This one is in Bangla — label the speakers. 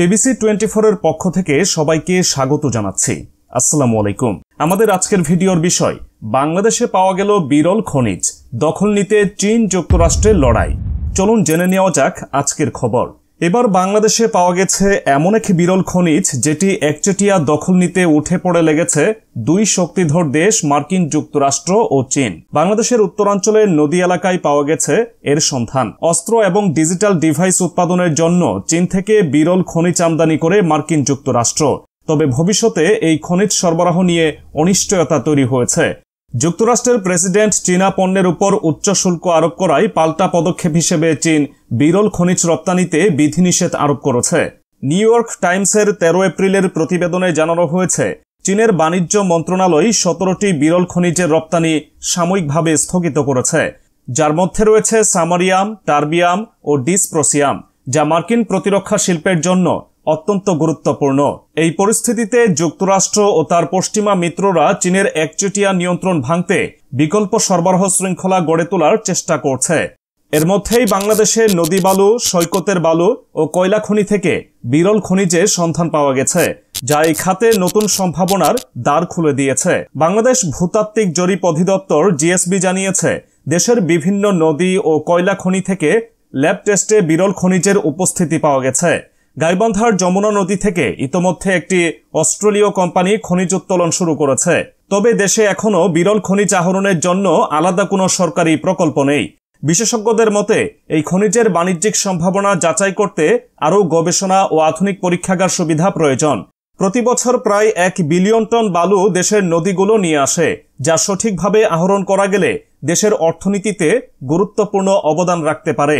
Speaker 1: পিবিসি 24 এর পক্ষ থেকে সবাইকে স্বাগত জানাচ্ছি। আসসালামু আলাইকুম। আমাদের আজকের ভিডিওর বিষয়, বাংলাদেশে পাওয়া গেল বিরল খনিজ, দখল নিতে চীন যুক্তরাষ্ট্রের লড়াই। চলুন জেনে নেওয়া যাক আজকের খবর। এবার বাংলাদেশে পাওয়া গেছে এমন এক বিরল খনিজ যেটি একচেটিয়া দখল নিতে উঠে পড়ে লেগেছে দুই শক্তিধর দেশ মার্কিন যুক্তরাষ্ট্র ও চীন। বাংলাদেশের উত্তরাঞ্চলের নদী এলাকায় পাওয়া গেছে এর সন্ধান। অস্ত্র এবং ডিজিটাল ডিভাইস উৎপাদনের জন্য চীন থেকে বিরল খনিজ আমদানি করে মার্কিন যুক্তরাষ্ট্র। তবে ভবিষ্যতে এই খনিজ সরবরাহ নিয়ে অনিশ্চয়তা তৈরি হয়েছে। যুক্তরাষ্ট্রের প্রেসিডেন্ট চীনা পণ্যের উপর উচ্চ শুল্ক আরোপ করায় পাল্টা পদক্ষেপ হিসেবে চীন বিরল খনিজ রপ্তানিতে বিধিনিষেধ আরোপ করেছে। নিউ ইয়র্ক টাইমসের 13 এপ্রিলের প্রতিবেদনে জানানো হয়েছে, চীনের বাণিজ্য মন্ত্রণালয় 17টি বিরল খনিজের রপ্তানি সাময়িকভাবে স্থগিত করেছে, যার মধ্যে রয়েছে সামারিয়াম, টার্বিয়াম ও ডিসপ্রোসিয়াম, যা মার্কিন প্রতিরক্ষা শিল্পের জন্য অত্যন্ত গুরুত্বপূর্ণ। এই পরিস্থিতিতে যুক্তরাষ্ট্র ও তার পশ্চিমা মিত্ররা চীনের একচেটিয়া নিয়ন্ত্রণ ভাঙতে বিকল্প সরবরাহ শৃঙ্খলা গড়ে তোলার চেষ্টা করছে। এর মধ্যেই বাংলাদেশের নদী বালু, সৈকতের বালু ও কয়লা খনি থেকে বিরল খনিজের সন্ধান পাওয়া গেছে, যা এই খাতে নতুন সম্ভাবনার দ্বার খুলে দিয়েছে। বাংলাদেশ ভূতাত্ত্বিক জরিপ অধিদপ্তর জিএসবি জানিয়েছে, দেশের বিভিন্ন নদী ও কয়লা খনি থেকে ল্যাব টেস্টে বিরল খনিজের উপস্থিতি পাওয়া গেছে। গাইবান্ধার যমুনা নদী থেকে ইতোমধ্যে একটি অস্ট্রেলীয় কোম্পানি খনিজ উত্তোলন শুরু করেছে। তবে দেশে এখনও বিরল খনিজ আহরণের জন্য আলাদা কোনো সরকারি প্রকল্প নেই। বিশেষজ্ঞদের মতে, এই খনিজের বাণিজ্যিক সম্ভাবনা যাচাই করতে আরও গবেষণা ও আধুনিক পরীক্ষাগার সুবিধা প্রয়োজন। প্রতি বছর প্রায় 1 বিলিয়ন টন বালু দেশের নদীগুলো নিয়ে আসে, যা সঠিকভাবে আহরণ করা গেলে দেশের অর্থনীতিতে গুরুত্বপূর্ণ অবদান রাখতে পারে।